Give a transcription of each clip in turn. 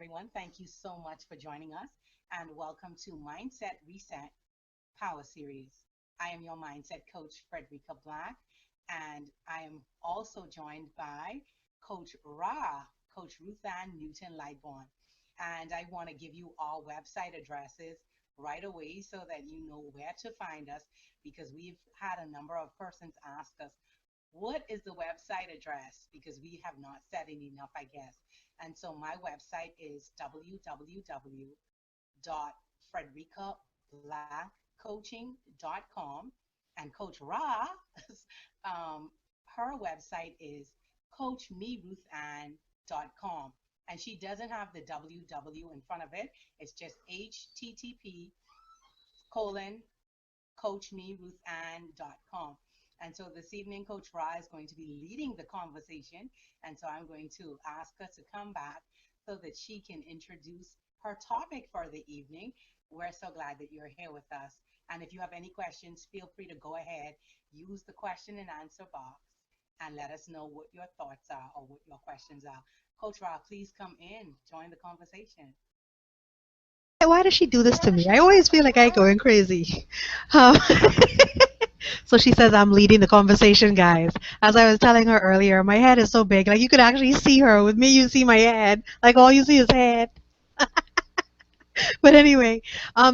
everyone. Thank you so much for joining us and welcome to Mindset Reset Power Series. I am your mindset coach, Frederica Black, and I am also joined by Coach Ra, Coach Ruth Ann Newton Lightborn. And I want to give you our website addresses right away so that you know where to find us because we've had a number of persons ask us, what is the website address? Because we have not said it enough, I guess. And so my website is www.fredericaBlackCoaching.com. And Coach Ra, um, her website is CoachMeRuthAnn.com. And she doesn't have the www in front of it. It's just http colon coachmeruthann.com. And so this evening, Coach Ra is going to be leading the conversation. And so I'm going to ask her to come back so that she can introduce her topic for the evening. We're so glad that you're here with us. And if you have any questions, feel free to go ahead, use the question and answer box, and let us know what your thoughts are or what your questions are. Coach Ra, please come in, join the conversation. Why does she do this to me? I always feel like I'm going crazy. Um, so she says I'm leading the conversation, guys. As I was telling her earlier, my head is so big. Like you could actually see her. With me, you see my head. Like all you see is head. But anyway,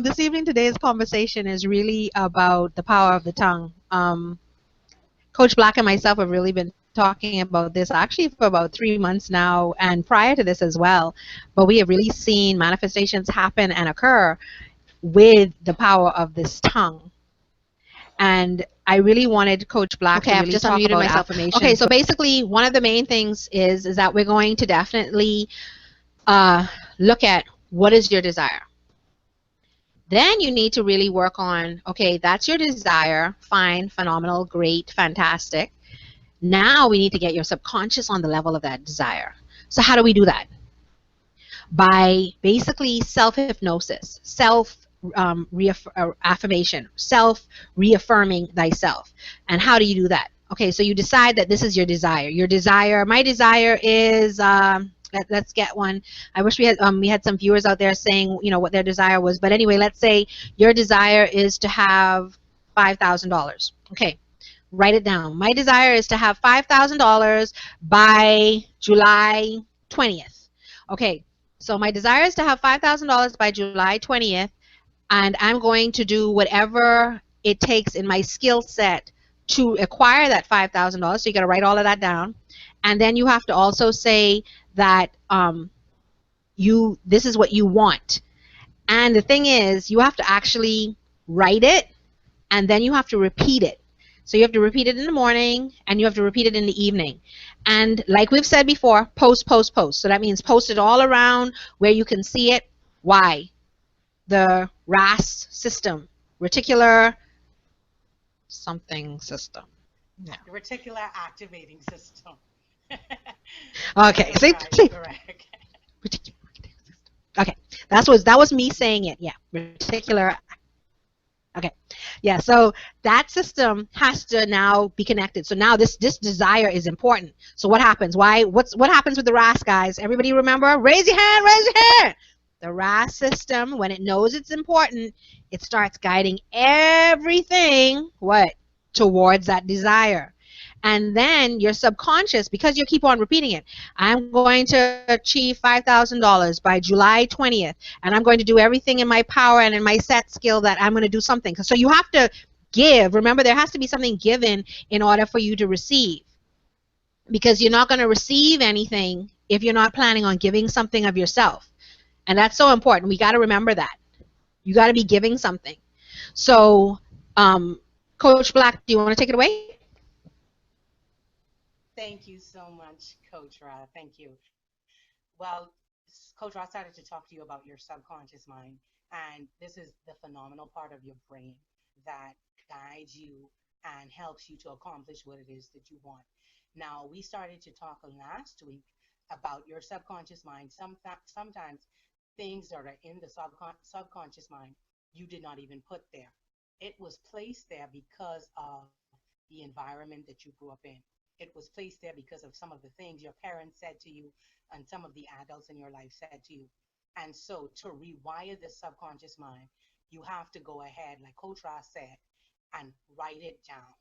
this evening, today's conversation is really about the power of the tongue. Coach Black and myself have really been talking about this actually for about 3 months now, and prior to this as well. But we have really seen manifestations happen and occur with the power of this tongue. And I really wanted Coach Black Okay, to I've really just talk unmuted about myself. okay, Affirmation. so basically one of the main things is that we're going to definitely look at what is your desire. Then you need to really work on, okay, that's your desire, fine, phenomenal, great, fantastic. Now we need to get your subconscious on the level of that desire. So how do we do that? By basically self-hypnosis, affirmation, self-reaffirming thyself. And how do you do that? Okay, so you decide that this is your desire. Your desire, my desire is, let's get one. I wish we had some viewers out there saying, what their desire was. But anyway, let's say your desire is to have $5,000. Okay, write it down. My desire is to have $5,000 by July 20th. Okay, so my desire is to have $5,000 by July 20th, and I'm going to do whatever it takes in my skill set to acquire that $5,000. So you got to write all of that down, and then you have to also say that this is what you want. And the thing is, you have to actually write it, and then you have to repeat it. So you have to repeat it in the morning, and you have to repeat it in the evening. And like we've said before, post, post, post. So that means post it all around where you can see it. Why? The RAS system, reticular something system. Yeah. Reticular activating system. Okay. That's See, right, correct. okay. That was me saying it. Yeah. Reticular. Okay. Yeah. So that system has to now be connected. So now this desire is important. So what happens? What happens with the RAS, guys? Everybody remember? Raise your hand. Raise your hand. The RAS system, when it knows it's important, it starts guiding everything what towards that desire. And then your subconscious, because you keep on repeating it, I'm going to achieve $5,000 by July 20th, and I'm going to do everything in my power and in my set skill that I'm going to do something. So you have to give. Remember, there has to be something given in order for you to receive, because you're not going to receive anything if you're not planning on giving something of yourself. And that's so important. We got to remember that. You got to be giving something. So, Coach Black, do you want to take it away? Thank you so much, Coach Ra. Thank you. Well, Coach Ra started to talk to you about your subconscious mind, and this is the phenomenal part of your brain that guides you and helps you to accomplish what it is that you want. Now, we started to talk last week about your subconscious mind. Sometimes things that are in the subconscious mind you did not even put there. It was placed there because of the environment that you grew up in. It was placed there because of some of the things your parents said to you and some of the adults in your life said to you. And so to rewire the subconscious mind, you have to go ahead, like Coach Ross said, and write it down.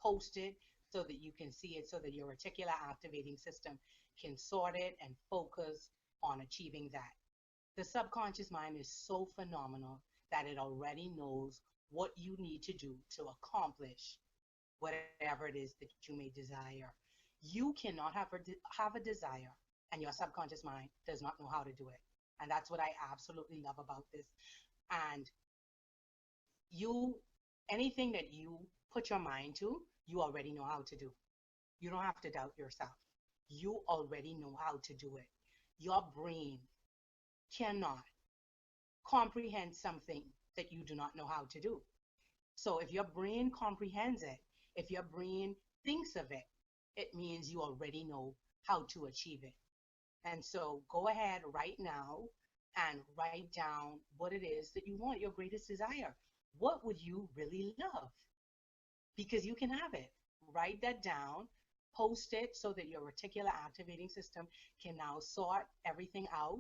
Post it so that you can see it, so that your reticular activating system can sort it and focus on achieving that. The subconscious mind is so phenomenal that it already knows what you need to do to accomplish whatever it is that you may desire. You cannot have a desire and your subconscious mind does not know how to do it. And that's what I absolutely love about this. And you, anything that you put your mind to, you already know how to do. You don't have to doubt yourself. You already know how to do it. Your brain cannot comprehend something that you do not know how to do. So if your brain comprehends it, if your brain thinks of it, it means you already know how to achieve it. And so go ahead right now and write down what it is that you want, your greatest desire. What would you really love? Because you can have it. Write that down, post it so that your reticular activating system can now sort everything out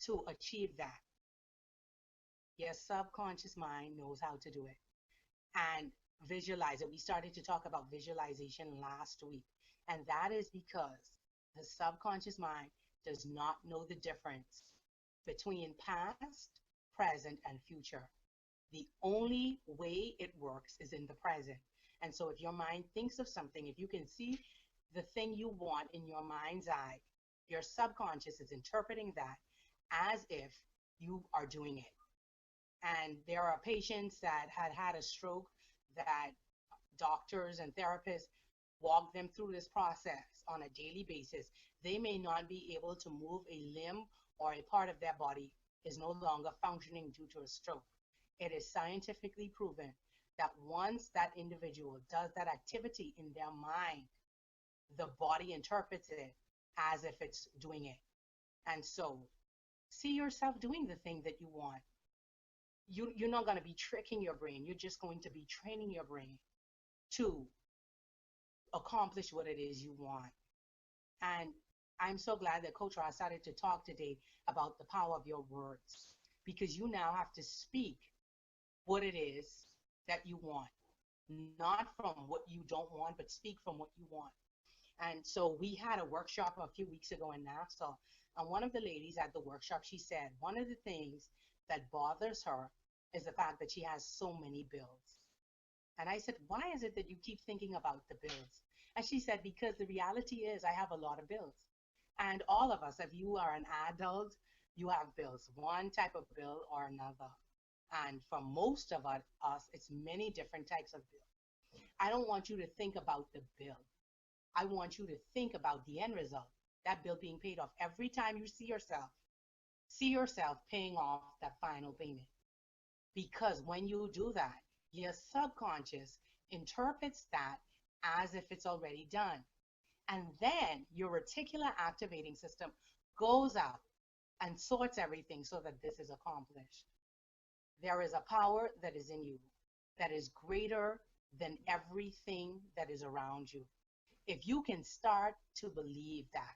to achieve that. Your subconscious mind knows how to do it. And visualize it. We started to talk about visualization last week, and that is because the subconscious mind does not know the difference between past, present, and future. The only way it works is in the present. And so if your mind thinks of something, if you can see the thing you want in your mind's eye, your subconscious is interpreting that as if you are doing it. And there are patients that had a stroke that doctors and therapists walk them through this process on a daily basis. They may not be able to move a limb or a part of their body is no longer functioning due to a stroke. It is scientifically proven that once that individual does that activity in their mind, the body interprets it as if it's doing it. And so see yourself doing the thing that you want. You're not going to be tricking your brain. You're just going to be training your brain to accomplish what it is you want. And I'm so glad that Coach Ross started to talk today about the power of your words, because you now have to speak what it is that you want, not from what you don't want, but speak from what you want. And so we had a workshop a few weeks ago in Nassau, and one of the ladies at the workshop, she said one of the things that bothers her is the fact that she has so many bills. And I said, why is it that you keep thinking about the bills? And she said, because the reality is I have a lot of bills. And all of us, if you are an adult, you have bills, one type of bill or another. And for most of us, it's many different types of bills. I don't want you to think about the bill. I want you to think about the end result, that bill being paid off. Every time you see yourself paying off that final payment. Because when you do that, your subconscious interprets that as if it's already done. And then your reticular activating system goes out and sorts everything so that this is accomplished. There is a power that is in you that is greater than everything that is around you. If you can start to believe that,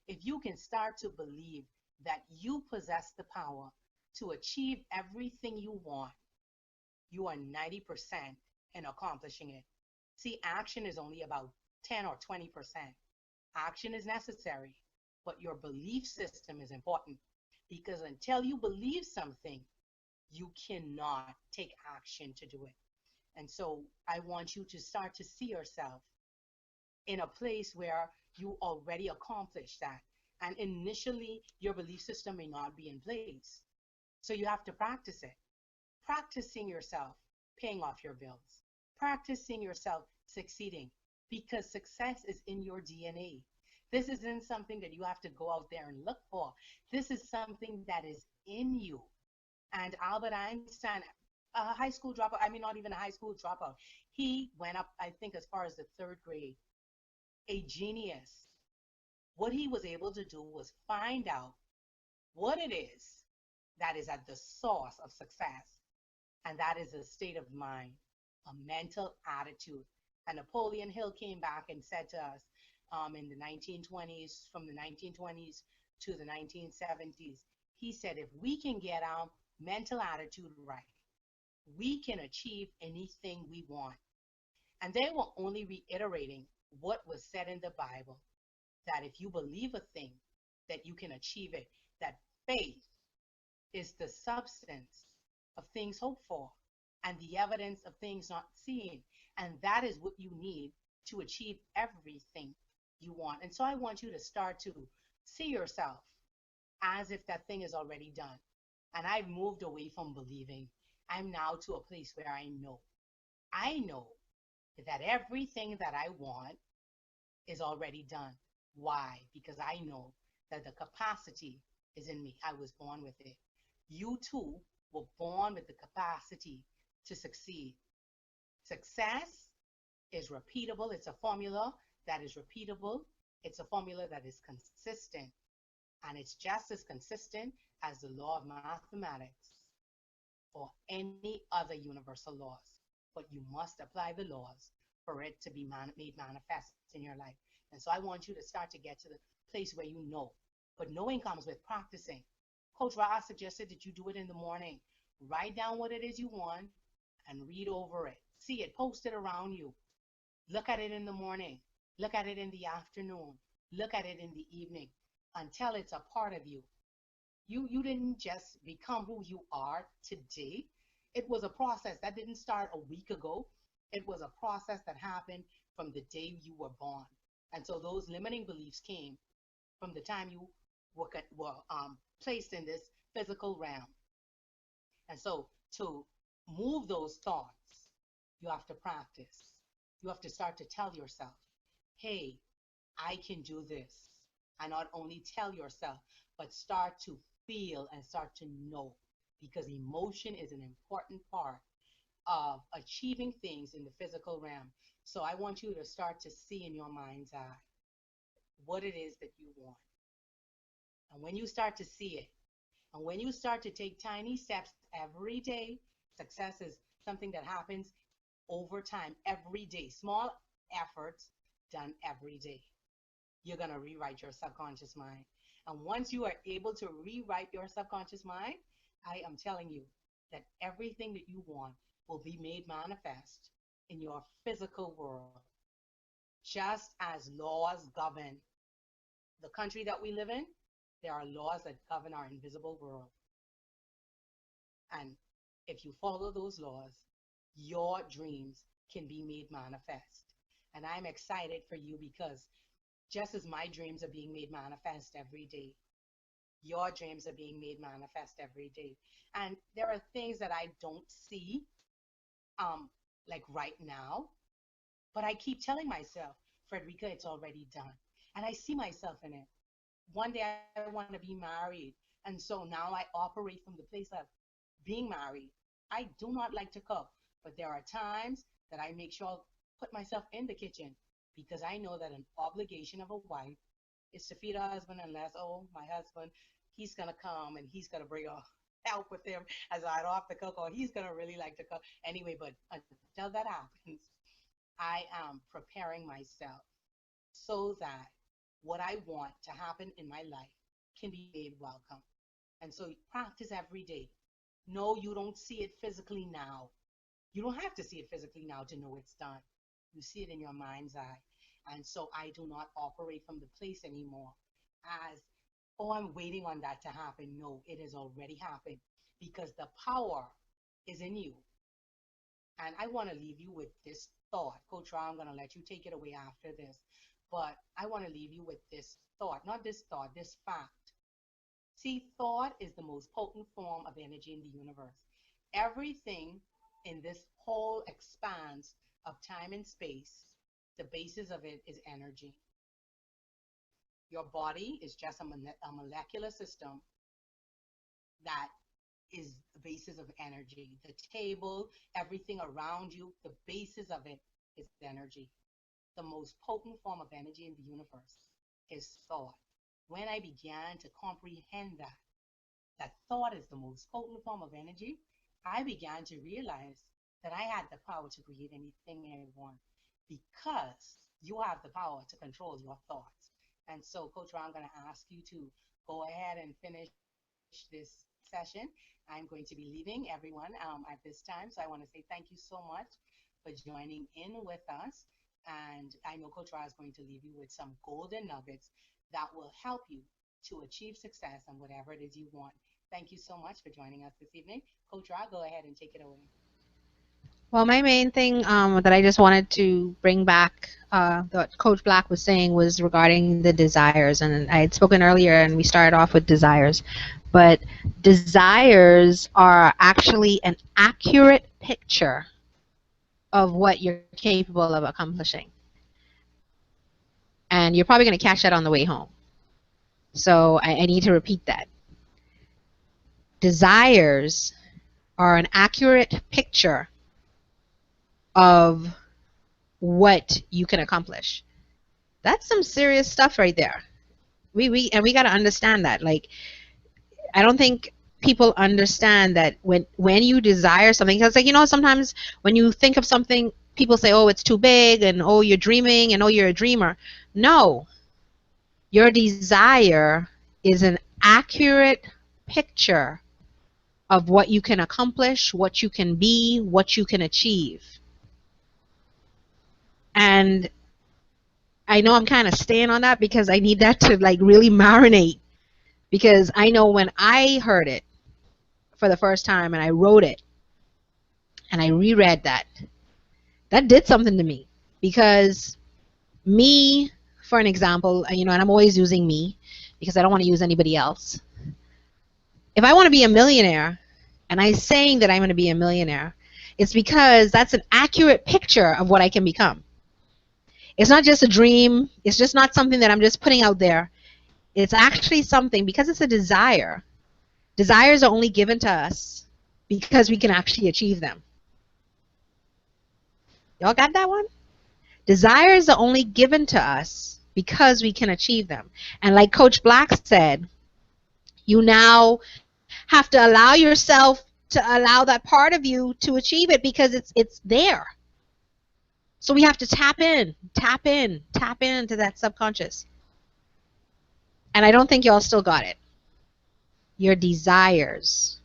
if you can start to believe that you possess the power to achieve everything you want, you are 90% in accomplishing it. See, action is only about 10 or 20%. Action is necessary, but your belief system is important, because until you believe something, you cannot take action to do it. And so I want you to start to see yourself in a place where you already accomplished that. And initially, your belief system may not be in place. So you have to practice it. Practicing yourself paying off your bills. Practicing yourself succeeding, because success is in your DNA. This isn't something that you have to go out there and look for. This is something that is in you. And Albert Einstein, a high school dropout, I mean, not even a high school dropout, he went up, I think, as far as the third grade, a genius. What he was able to do was find out what it is that is at the source of success. And that is a state of mind, a mental attitude. And Napoleon Hill came back and said to us in the 1920s, from the 1920s to the 1970s. He said, if we can get our mental attitude right, we can achieve anything we want. And they were only reiterating what was said in the Bible, that if you believe a thing, that you can achieve it, that faith is the substance of things hoped for and the evidence of things not seen. And that is what you need to achieve everything you want. And so I want you to start to see yourself as if that thing is already done. And I've moved away from believing. I'm now to a place where I know. I know that everything that I want is already done. Why? Because I know that the capacity is in me. I was born with it. You too were born with the capacity to succeed. Success is repeatable. It's a formula that is repeatable. It's a formula that is consistent. And it's just as consistent as the law of mathematics or any other universal laws. But you must apply the laws for it to be made manifest in your life. And so I want you to start to get to the place where you know. But knowing comes with practicing. Coach Ra suggested that you do it in the morning. Write down what it is you want and read over it. See it, post it around you. Look at it in the morning. Look at it in the afternoon. Look at it in the evening until it's a part of you. You didn't just become who you are today. It was a process that didn't start a week ago. It was a process that happened from the day you were born. And so those limiting beliefs came from the time you were placed in this physical realm. And so to move those thoughts, you have to practice. You have to start to tell yourself, hey, I can do this. And not only tell yourself, but start to feel and start to know, because emotion is an important part of achieving things in the physical realm. So I want you to start to see in your mind's eye what it is that you want. And when you start to see it, and when you start to take tiny steps every day, success is something that happens over time, every day, small efforts done every day. You're going to rewrite your subconscious mind. And once you are able to rewrite your subconscious mind, I am telling you that everything that you want will be made manifest in your physical world. Just as laws govern the country that we live in, there are laws that govern our invisible world. And if you follow those laws, your dreams can be made manifest. And I'm excited for you, because just as my dreams are being made manifest every day, your dreams are being made manifest every day. And there are things that I don't see, like right now, but I keep telling myself, Frederica, it's already done. And I see myself in it. One day I want to be married. And so now I operate from the place of being married. I do not like to cook, but there are times that I make sure I'll put myself in the kitchen, because I know that an obligation of a wife is to feed her husband, unless, oh, my husband, he's going to come and he's going to bring help with him as I don't have to cook, or he's going to really like to cook. Anyway, but until that happens, I am preparing myself so that what I want to happen in my life can be made welcome. And so practice every day. No, you don't see it physically now. You don't have to see it physically now to know it's done. You see it in your mind's eye. And so I do not operate from the place anymore as, oh, I'm waiting on that to happen. No, it has already happened, because the power is in you. And I want to leave you with this thought. Coach Ra, I'm going to let you take it away after this. But I want to leave you with this thought, not this thought, this fact. See, thought is the most potent form of energy in the universe. Everything in this whole expanse of time and space, the basis of it is energy. Your body is just a molecular system that is the basis of energy. The table, everything around you, the basis of it is energy. The most potent form of energy in the universe is thought. When I began to comprehend that thought is the most potent form of energy, I began to realize that I had the power to create anything I want, because you have the power to control your thoughts. And so, Coach Ron, I'm going to ask you to go ahead and finish this session. I'm going to be leaving everyone at this time. So I want to say thank you so much for joining in with us. And I know Coach Ron is going to leave you with some golden nuggets that will help you to achieve success and whatever it is you want. Thank you so much for joining us this evening. Coach Ron, go ahead and take it away. Well, my main thing that I just wanted to bring back that Coach Black was saying was regarding the desires. And I had spoken earlier, and we started off with desires. But desires are actually an accurate picture of what you're capable of accomplishing. And you're probably going to catch that on the way home. So I need to repeat that. Desires are an accurate picture of what you can accomplish. That's some serious stuff right there. We got to understand that. Like, I don't think people understand that when you desire something, because, like, sometimes when you think of something, people say, oh, it's too big, and oh, you're dreaming, and oh, you're a dreamer. No. Your desire is an accurate picture of what you can accomplish, what you can be, what you can achieve. And I know I'm kind of staying on that because I need that to, like, really marinate. Because I know when I heard it for the first time and I wrote it and I reread that did something to me. Because me, for an example, and I'm always using me because I don't want to use anybody else. If I want to be a millionaire and I'm saying that I'm going to be a millionaire, it's because that's an accurate picture of what I can become. It's not just a dream. It's just not something that I'm just putting out there. It's actually something, because it's a desire. Desires are only given to us because we can actually achieve them. Y'all got that one? Desires are only given to us because we can achieve them. And like Coach Black said, you now have to allow yourself to allow that part of you to achieve it because it's there. So we have to tap into that subconscious. And I don't think y'all still got it. Your desires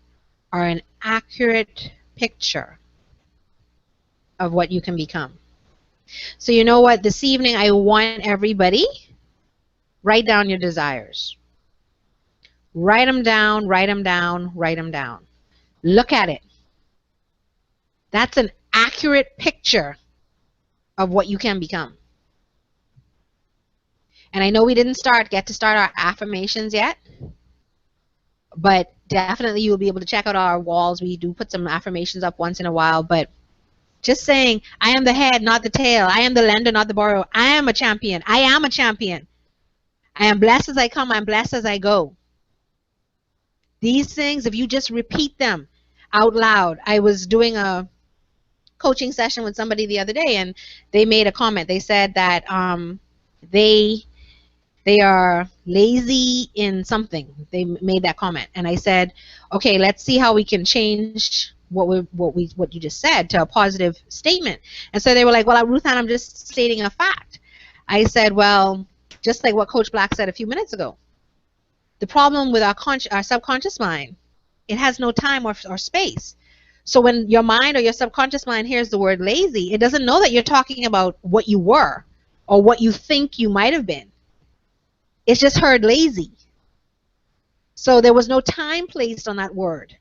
are an accurate picture of what you can become. So you know what? This evening I want everybody, write down your desires. Write them down, write them down, write them down. Look at it. That's an accurate picture of what you can become. And I know we didn't get to start our affirmations yet, but definitely you'll be able to check out our walls. We do put some affirmations up once in a while, but just saying, I am the head, not the tail. I am the lender, not the borrower. I am a champion. I am a champion. I am blessed as I come. I'm blessed as I go. These things, if you just repeat them out loud. I was doing a coaching session with somebody the other day, and they made a comment. They said that they are lazy in something. They made that comment, and I said, okay, let's see how we can change what you just said to a positive statement. And so they were like, well, Ruth Ann, I'm just stating a fact. I said, well, just like what Coach Black said a few minutes ago, the problem with our subconscious mind, it has no time or space. So when your mind or your subconscious mind hears the word lazy, it doesn't know that you're talking about what you were or what you think you might have been. It's just heard lazy. So there was no time placed on that word.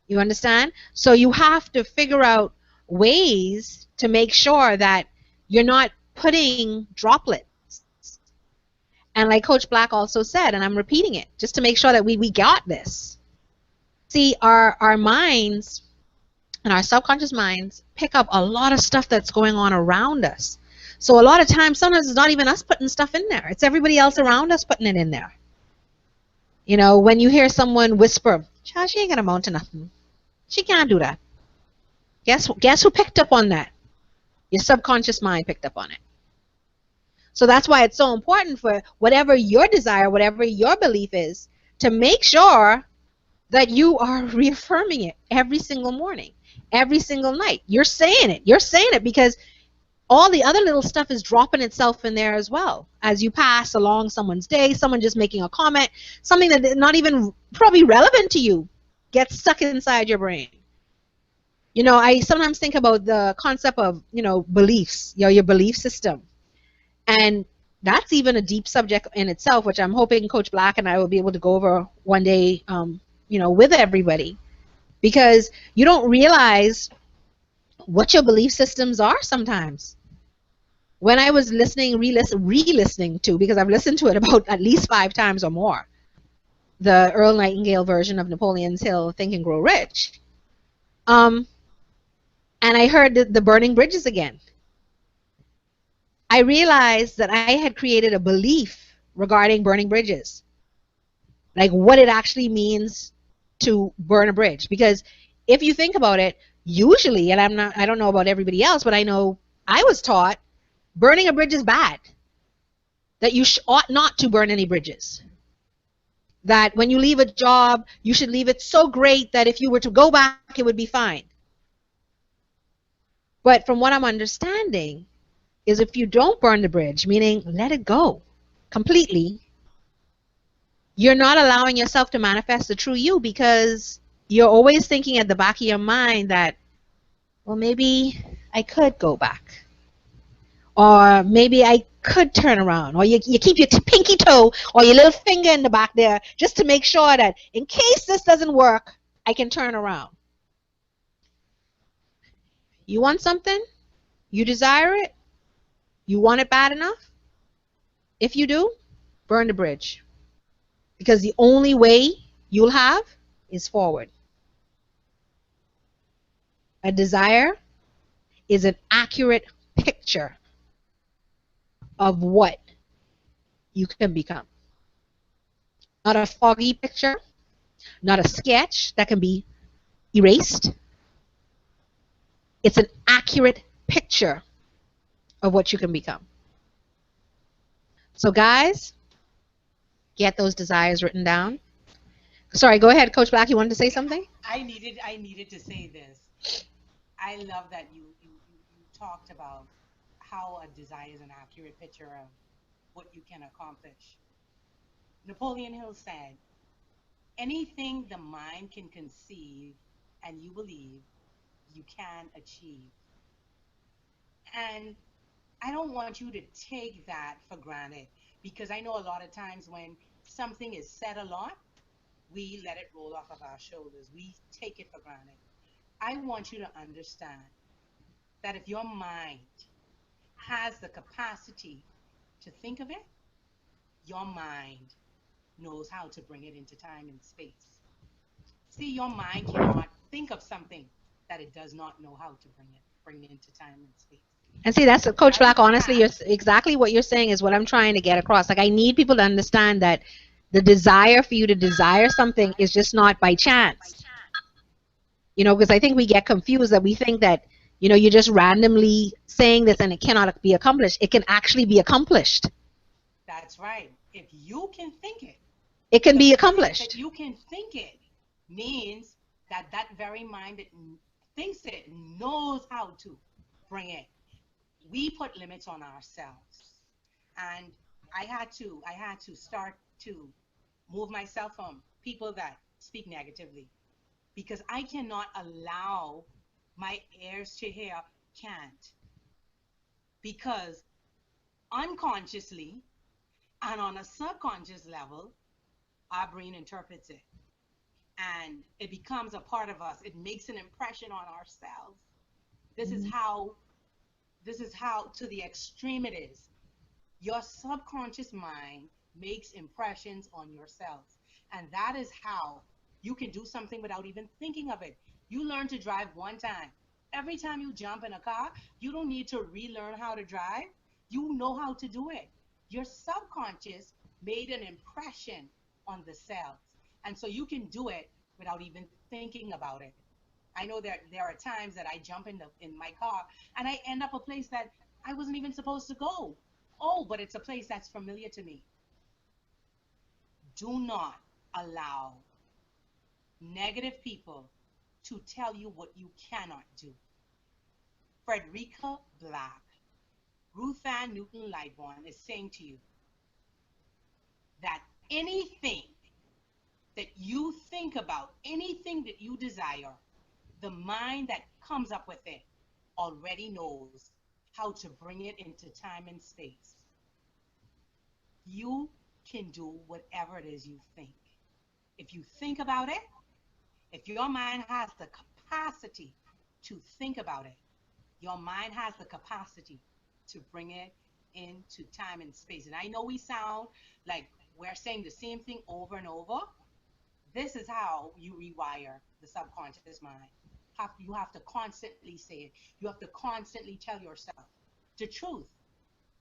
You understand? So you have to figure out ways to make sure that you're not putting droplets. And like Coach Black also said, and I'm repeating it, just to make sure that we got this. See, our minds and our subconscious minds pick up a lot of stuff that's going on around us. So a lot of times, sometimes it's not even us putting stuff in there. It's everybody else around us putting it in there. You know, when you hear someone whisper, "Child, she ain't gonna amount to nothing. She can't do that." Guess who picked up on that? Your subconscious mind picked up on it. So that's why it's so important for whatever your desire, whatever your belief is, to make sure that you are reaffirming it every single morning, every single night. You're saying it. You're saying it because all the other little stuff is dropping itself in there as well. As you pass along someone's day, someone just making a comment, something that is not even probably relevant to you, gets stuck inside your brain. I sometimes think about the concept of, beliefs, your belief system. And that's even a deep subject in itself, which I'm hoping Coach Black and I will be able to go over one day, with everybody. Because you don't realize what your belief systems are sometimes. When I was listening, re-listening to, because I've listened to it about at least 5 times or more, the Earl Nightingale version of Napoleon's Hill, Think and Grow Rich, and I heard the burning bridges again. I realized that I had created a belief regarding burning bridges, like what it actually means to burn a bridge. Because if you think about it, usually, and I don't know about everybody else, but I know I was taught burning a bridge is bad, that you ought not to burn any bridges. That when you leave a job, you should leave it so great that if you were to go back, it would be fine. But from what I'm understanding is if you don't burn the bridge, meaning let it go completely, you're not allowing yourself to manifest the true you, because you're always thinking at the back of your mind that, well, maybe I could go back. Or maybe I could turn around. Or you keep your pinky toe or your little finger in the back there just to make sure that in case this doesn't work, I can turn around. You want something? You desire it? You want it bad enough? If you do, burn the bridge. Because the only way you'll have is forward. A desire is an accurate picture of what you can become. Not a foggy picture, not a sketch that can be erased. It's an accurate picture of what you can become. So guys, get those desires written down. Sorry, go ahead, Coach Black. You wanted to say something? I needed to say this. I love that you talked about how a desire is an accurate picture of what you can accomplish. Napoleon Hill said, anything the mind can conceive and you believe, you can achieve. And I don't want you to take that for granted, because I know a lot of times when something is said a lot, we let it roll off of our shoulders. We take it for granted. I want you to understand that if your mind has the capacity to think of it, your mind knows how to bring it into time and space. See, your mind cannot think of something that it does not know how to bring it into time and space. And see, that's Coach Right? Black. Honestly, exactly what you're saying is what I'm trying to get across. Like, I need people to understand that the desire for you to desire something is just not by chance. Because I think we get confused that we think that, you're just randomly saying this and it cannot be accomplished. It can actually be accomplished. That's right. If you can think it, it can be fact accomplished. that you can think it means that that very mind that thinks it knows how to bring it. We put limits on ourselves, and I had to start to move myself from people that speak negatively, because I cannot allow my ears to hear can't, because unconsciously and on a subconscious level, our brain interprets it and it becomes a part of us. It makes an impression on ourselves. This is how to the extreme it is. Your subconscious mind makes impressions on yourselves. And that is how you can do something without even thinking of it. You learn to drive one time. Every time you jump in a car, you don't need to relearn how to drive. You know how to do it. Your subconscious made an impression on the cells. And so you can do it without even thinking about it. I know that there are times that I jump in my car and I end up a place that I wasn't even supposed to go. Oh, but it's a place that's familiar to me. Do not allow negative people to tell you what you cannot do. Frederica Black Ruth Van Newton Lightborn is saying to you that anything that you think about, anything that you desire, the mind that comes up with it already knows how to bring it into time and space. You can do whatever it is you think. If you think about it, if your mind has the capacity to think about it, your mind has the capacity to bring it into time and space. And I know we sound like we're saying the same thing over and over. This is how you rewire the subconscious mind. You have to constantly say it. You have to constantly tell yourself the truth.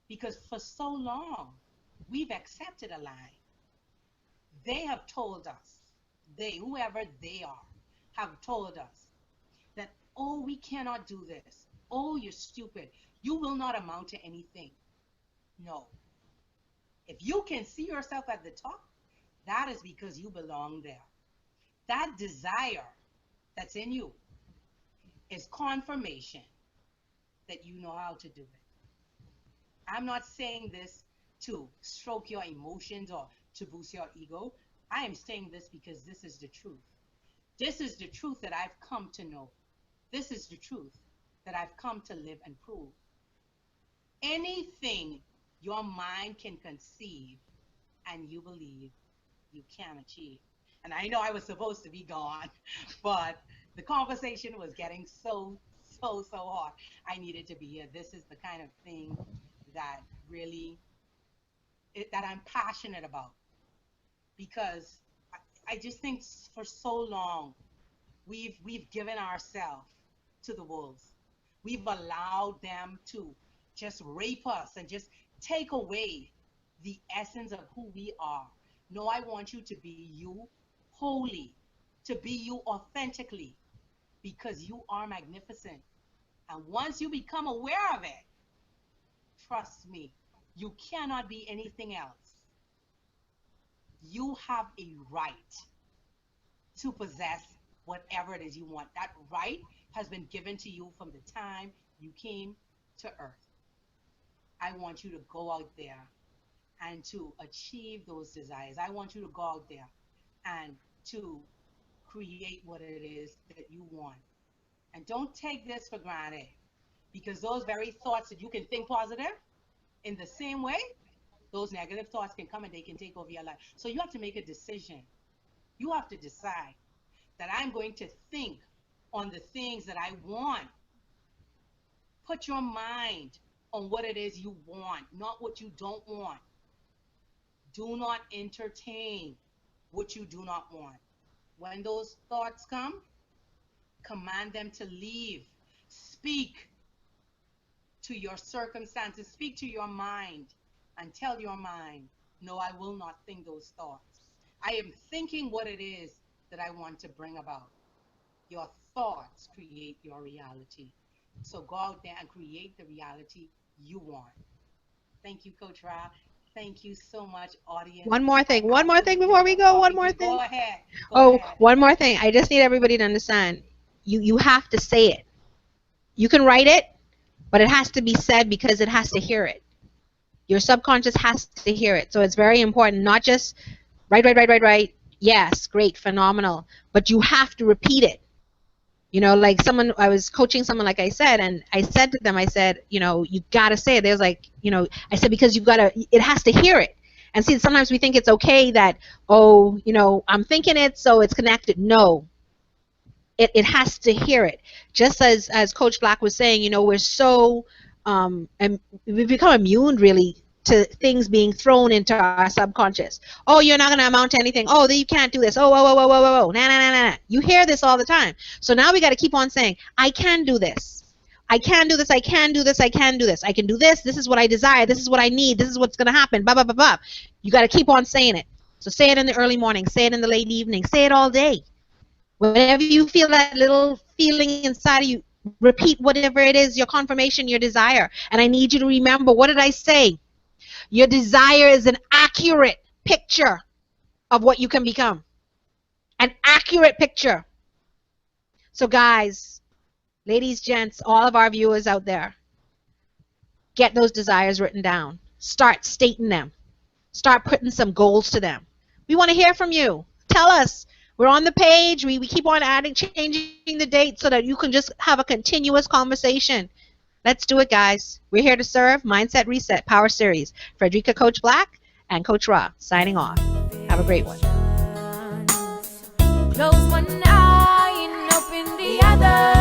Because for so long, we've accepted a lie. They have told us, whoever they are, have told us that, oh, we cannot do this. Oh, you're stupid. You will not amount to anything. No. If you can see yourself at the top, that is because you belong there. That desire that's in you is confirmation that you know how to do it. I'm not saying this to stroke your emotions or to boost your ego. I am saying this because this is the truth. This is the truth that I've come to know. This is the truth that I've come to live and prove. Anything your mind can conceive and you believe, you can achieve. And I know I was supposed to be gone, but the conversation was getting so hot. I needed to be here. This is the kind of thing that really, that I'm passionate about, because I just think for so long we've given ourselves to the wolves. We've allowed them to just rape us and just take away the essence of who we are. No, I want you to be you wholly, to be you authentically, because you are magnificent. And once you become aware of it, trust me, you cannot be anything else. You have a right to possess whatever it is you want. That right has been given to you from the time you came to earth. I want you to go out there and to achieve those desires. I want you to go out there and to create what it is that you want. And don't take this for granted, because those very thoughts that you can think positive, in the same way, those negative thoughts can come and they can take over your life. So you have to make a decision. You have to decide that I'm going to think on the things that I want. Put your mind on what it is you want, not what you don't want. Do not entertain what you do not want. When those thoughts come, command them to leave. Speak to your circumstances, speak to your mind, and tell your mind, no, I will not think those thoughts. I am thinking what it is that I want to bring about. Your thoughts create your reality. So go out there and create the reality you want. Thank you, Coach Ra. Thank you so much, audience. One more thing. I One more thing absolutely before we love go. One talking to more you. thing. Go ahead. Go Oh, ahead. one more thing. I just need everybody to understand. You have to say it. You can write it, but it has to be said because it has to hear it. Your subconscious has to hear it. So it's very important, not just write. Yes, great, phenomenal. But you have to repeat it. You know, like someone, I was coaching someone, like I said, and I said to them, I said, you know, you got to say it. They was like, you know, I said, because you got to, it has to hear it. And see, sometimes we think it's okay that, oh, you know, I'm thinking it, so it's connected. No, it has to hear it. Just as Coach Black was saying, you know, we're so, and we've become immune really to things being thrown into our subconscious. Oh, you're not going to amount to anything. Oh, you can't do this. Oh, whoa. Nah. You hear this all the time. So now we got to keep on saying, I can do this. I can do this. I can do this. I can do this. I can do this. This is what I desire. This is what I need. This is what's going to happen. Blah, blah, blah, blah. You got to keep on saying it. So say it in the early morning. Say it in the late evening. Say it all day. Whenever you feel that little feeling inside of you, repeat whatever it is, your confirmation, your desire. And I need you to remember, what did I say? Your desire is an accurate picture of what you can become. An accurate picture. So guys, ladies, gents, all of our viewers out there, get those desires written down. Start stating them. Start putting some goals to them. We want to hear from you. Tell us. We're on the page. We keep on adding, changing the date so that you can just have a continuous conversation. Let's do it, guys. We're here to serve. Mindset Reset Power Series. Frederica Coach Black and Coach Ra signing off. Have a great one. Close one eye and open the other.